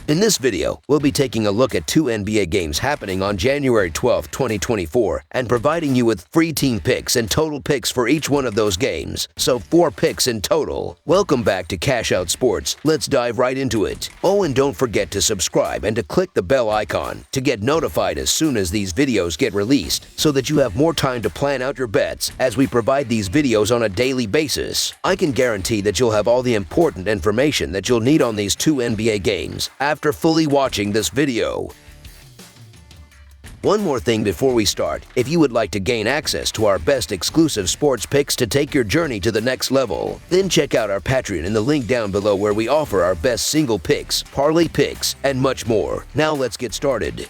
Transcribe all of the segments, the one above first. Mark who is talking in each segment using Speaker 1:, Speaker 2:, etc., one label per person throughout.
Speaker 1: In this video, we'll be taking a look at 2 NBA games happening on January 12, 2024, and providing you with free team picks and total picks for each one of those games, so 4 picks in total. Welcome back to Cash Out Sports. Let's dive right into it. Oh, and don't forget to subscribe and to click the bell icon to get notified as soon as these videos get released, so that you have more time to plan out your bets as we provide these videos on a daily basis. I can guarantee that you'll have all the important information that you'll need on these 2 NBA games after fully watching this video. One more thing before we start, if you would like to gain access to our best exclusive sports picks to take your journey to the next level, then check out our Patreon in the link down below where we offer our best single picks, parlay picks, and much more. Now let's get started.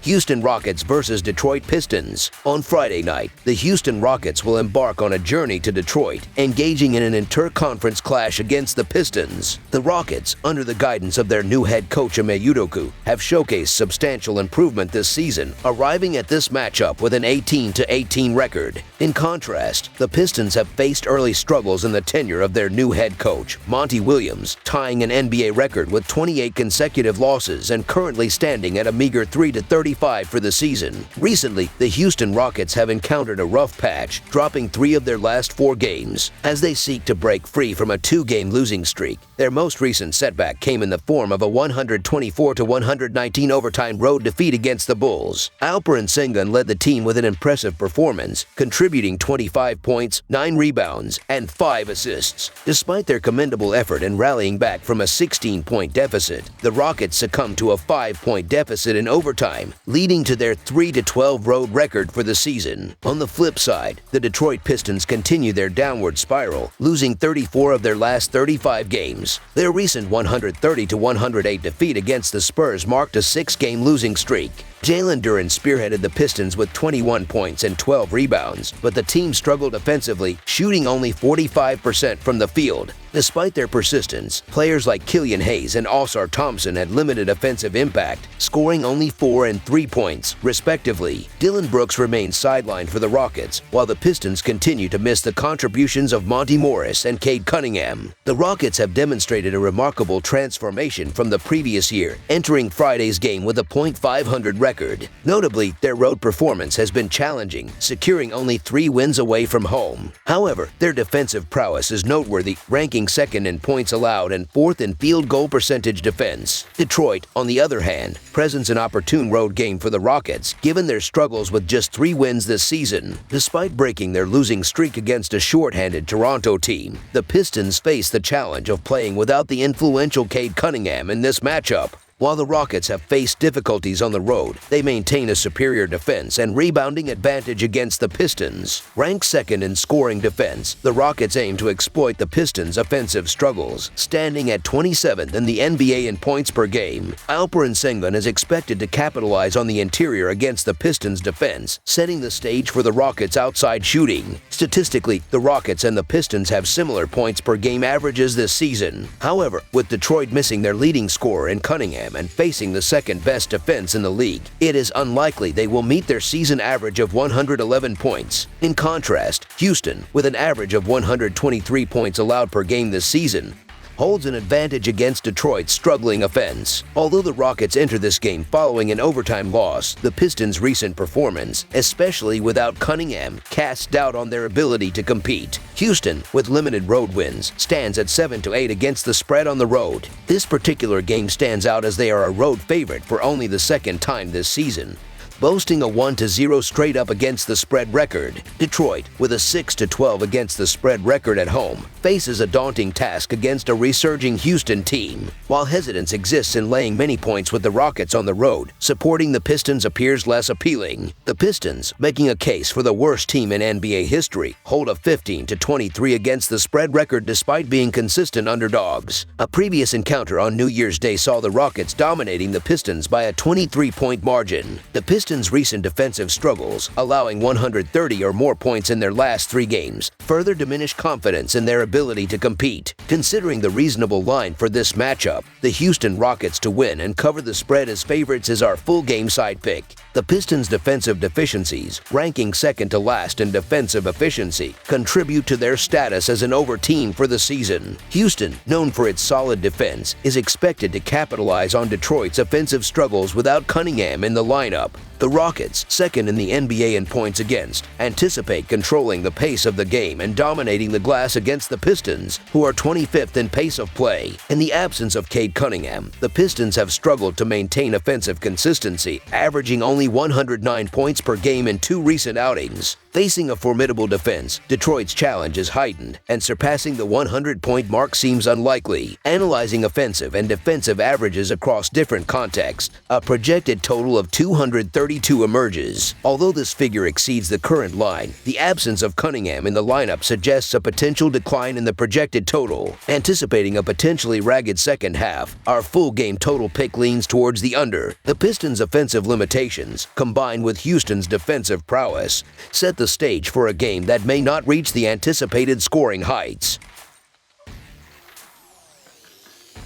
Speaker 1: Houston Rockets versus Detroit Pistons. On Friday night, the Houston Rockets will embark on a journey to Detroit, engaging in an inter-conference clash against the Pistons. The Rockets, under the guidance of their new head coach Ime Udoka, have showcased substantial improvement this season, arriving at this matchup with an 18-18 record. In contrast, the Pistons have faced early struggles in the tenure of their new head coach, Monty Williams, tying an NBA record with 28 consecutive losses and currently standing at a meager 3-35 for the season. Recently, the Houston Rockets have encountered a rough patch, dropping 3 of their last 4 games as they seek to break free from a 2-game losing streak. Their most recent setback came in the form of a 124-119 overtime road defeat against the Bulls. Alperen Sengun led the team with an impressive performance, contributing 25 points, 9 rebounds, and 5 assists. Despite their commendable effort in rallying back from a 16-point deficit, the Rockets succumbed to a 5-point deficit in overtime, leading to their 3-12 road record for the season. On the flip side, the Detroit Pistons continue their downward spiral, losing 34 of their last 35 games. Their recent 130-108 defeat against the Spurs marked a 6-game losing streak. Jalen Duren spearheaded the Pistons with 21 points and 12 rebounds, but the team struggled offensively, shooting only 45% from the field. Despite their persistence, players like Killian Hayes and Ausar Thompson had limited offensive impact, scoring only 4 and 3 points, respectively. Dillon Brooks remained sidelined for the Rockets, while the Pistons continue to miss the contributions of Monty Morris and Cade Cunningham. The Rockets have demonstrated a remarkable transformation from the previous year, entering Friday's game with a .500 record. Notably, their road performance has been challenging, securing only 3 wins away from home. However, their defensive prowess is noteworthy, ranking second in points allowed and 4th in field goal percentage defense. Detroit, on the other hand, presents an opportune road game for the Rockets, given their struggles with just 3 wins this season. Despite breaking their losing streak against a shorthanded Toronto team, the Pistons face the challenge of playing without the influential Cade Cunningham in this matchup. While the Rockets have faced difficulties on the road, they maintain a superior defense and rebounding advantage against the Pistons. Ranked second in scoring defense, the Rockets aim to exploit the Pistons' offensive struggles, standing at 27th in the NBA in points per game. Alperen Sengun is expected to capitalize on the interior against the Pistons' defense, setting the stage for the Rockets' outside shooting. Statistically, the Rockets and the Pistons have similar points per game averages this season. However, with Detroit missing their leading scorer in Cunningham and facing the second-best defense in the league, it is unlikely they will meet their season average of 111 points. In contrast, Houston, with an average of 123 points allowed per game this season, holds an advantage against Detroit's struggling offense. Although the Rockets enter this game following an overtime loss, the Pistons' recent performance, especially without Cunningham, casts doubt on their ability to compete. Houston, with limited road wins, stands at 7-8 against the spread on the road. This particular game stands out as they are a road favorite for only the second time this season, boasting a 1-0 straight-up against the spread record. Detroit, with a 6-12 against the spread record at home, faces a daunting task against a resurging Houston team. While hesitance exists in laying many points with the Rockets on the road, supporting the Pistons appears less appealing. The Pistons, making a case for the worst team in NBA history, hold a 15-23 against the spread record despite being consistent underdogs. A previous encounter on New Year's Day saw the Rockets dominating the Pistons by a 23-point margin. The Pistons Pistons' recent defensive struggles, allowing 130 or more points in their last 3 games, further diminish confidence in their ability to compete. Considering the reasonable line for this matchup, the Houston Rockets to win and cover the spread as favorites is our full game side pick. The Pistons' defensive deficiencies, ranking second to last in defensive efficiency, contribute to their status as an over team for the season. Houston, known for its solid defense, is expected to capitalize on Detroit's offensive struggles without Cunningham in the lineup. The Rockets, second in the NBA in points against, anticipate controlling the pace of the game and dominating the glass against the Pistons, who are 25th in pace of play. In the absence of Cade Cunningham, the Pistons have struggled to maintain offensive consistency, averaging only 109 points per game in 2 recent outings. Facing a formidable defense, Detroit's challenge is heightened, and surpassing the 100-point mark seems unlikely. Analyzing offensive and defensive averages across different contexts, a projected total of 232 emerges. Although this figure exceeds the current line, the absence of Cunningham in the lineup suggests a potential decline in the projected total. Anticipating a potentially ragged second half, our full game total pick leans towards the under. The Pistons' offensive limitations, combined with Houston's defensive prowess, set the stage for a game that may not reach the anticipated scoring heights.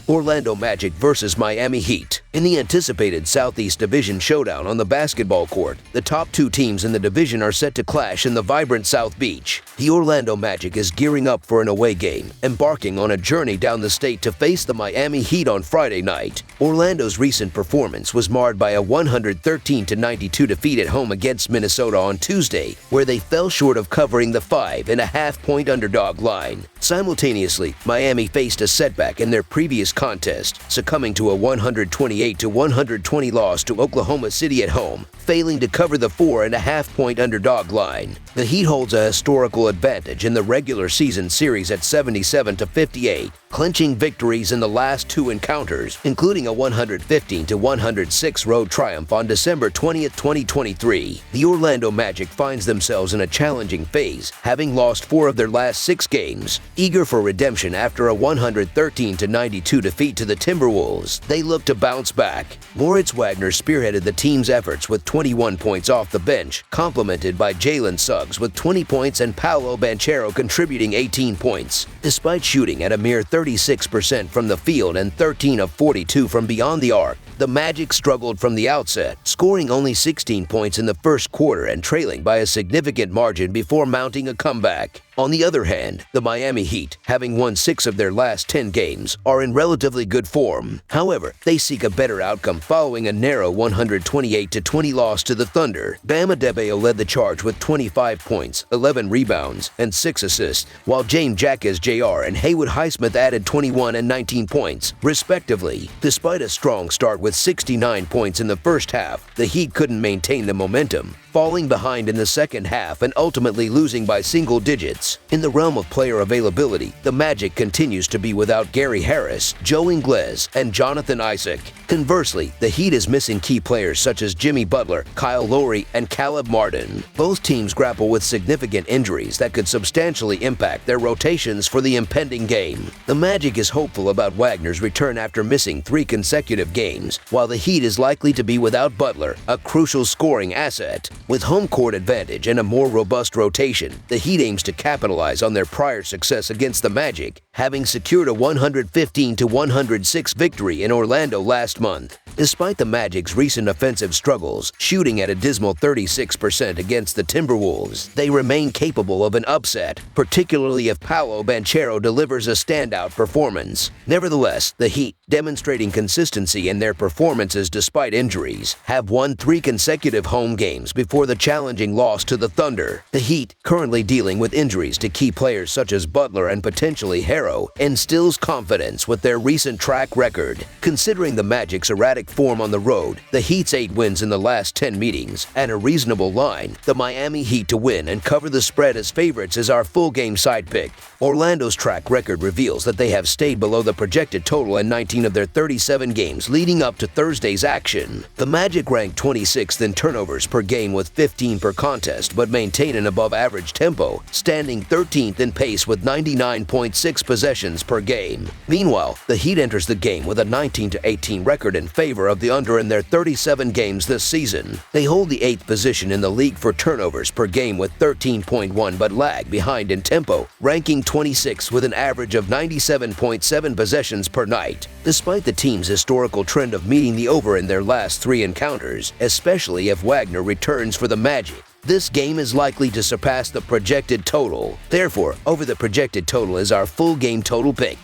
Speaker 1: Orlando Magic versus Miami Heat. In the anticipated Southeast Division showdown on the basketball court, the top 2 teams in the division are set to clash in the vibrant South Beach. The Orlando Magic is gearing up for an away game, embarking on a journey down the state to face the Miami Heat on Friday night. Orlando's recent performance was marred by a 113-92 defeat at home against Minnesota on Tuesday, where they fell short of covering the 5.5-point underdog line. Simultaneously, Miami faced a setback in their previous contest, succumbing to a 128-120 loss to Oklahoma City at home, failing to cover the 4.5-point underdog line. The Heat holds a historical advantage in the regular season series at 77-58, clinching victories in the last 2 encounters, including a 115-106 road triumph on December 20, 2023. The Orlando Magic finds themselves in a challenging phase, having lost 4 of their last 6 games. Eager for redemption after a 113-92 defeat to the Timberwolves, they look to bounce back. Moritz Wagner spearheaded the team's efforts with 21 points off the bench, complemented by Jalen Suggs with 20 points and Paolo Banchero contributing 18 points. Despite shooting at a mere 36% from the field and 13 of 42 from beyond the arc, the Magic struggled from the outset, scoring only 16 points in the first quarter and trailing by a significant margin before mounting a comeback. On the other hand, the Miami Heat, having won 6 of their last 10 games, are in relatively good form. However, they seek a better outcome following a narrow 128-20 loss to the Thunder. Bam Adebayo led the charge with 25 points, 11 rebounds, and 6 assists, while James Jaquez Jr. and Haywood Highsmith added 21 and 19 points, respectively. Despite a strong start with 69 points in the first half, the Heat couldn't maintain the momentum, falling behind in the second half and ultimately losing by single digits. In the realm of player availability, the Magic continues to be without Gary Harris, Joe Ingles, and Jonathan Isaac. Conversely, the Heat is missing key players such as Jimmy Butler, Kyle Lowry, and Caleb Martin. Both teams grapple with significant injuries that could substantially impact their rotations for the impending game. The Magic is hopeful about Wagner's return after missing 3 consecutive games, while the Heat is likely to be without Butler, a crucial scoring asset. With home court advantage and a more robust rotation, the Heat aims to capitalize on their prior success against the Magic, having secured a 115-106 victory in Orlando last month. Despite the Magic's recent offensive struggles, shooting at a dismal 36% against the Timberwolves, they remain capable of an upset, particularly if Paolo Banchero delivers a standout performance. Nevertheless, the Heat, demonstrating consistency in their performances despite injuries, have won 3 consecutive home games before the challenging loss to the Thunder. The Heat, currently dealing with injuries to key players such as Butler and potentially Harrow, instills confidence with their recent track record. Considering the Magic's erratic form on the road, the Heat's 8 wins in the last 10 meetings, and a reasonable line, the Miami Heat to win and cover the spread as favorites is our full game side pick. Orlando's track record reveals that they have stayed below the projected total in 19 of their 37 games leading up to Thursday's action. The Magic ranked 26th in turnovers per game with 15 per contest, but maintain an above-average tempo, standing 13th in pace with 99.6 possessions per game. Meanwhile, the Heat enters the game with a 19-18 record in favor favor of the under in their 37 games this season. They hold the 8th position in the league for turnovers per game with 13.1 but lag behind in tempo, ranking 26th with an average of 97.7 possessions per night. Despite the team's historical trend of meeting the over in their last 3 encounters, especially if Wagner returns for the Magic, this game is likely to surpass the projected total. Therefore, over the projected total is our full game total pick.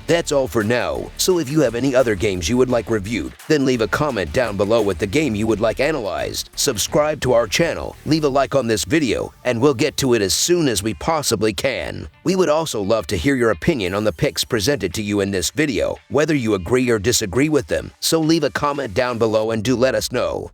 Speaker 1: That's all for now, so if you have any other games you would like reviewed, then leave a comment down below with the game you would like analyzed. Subscribe to our channel, leave a like on this video, and we'll get to it as soon as we possibly can. We would also love to hear your opinion on the picks presented to you in this video, whether you agree or disagree with them, so leave a comment down below and do let us know.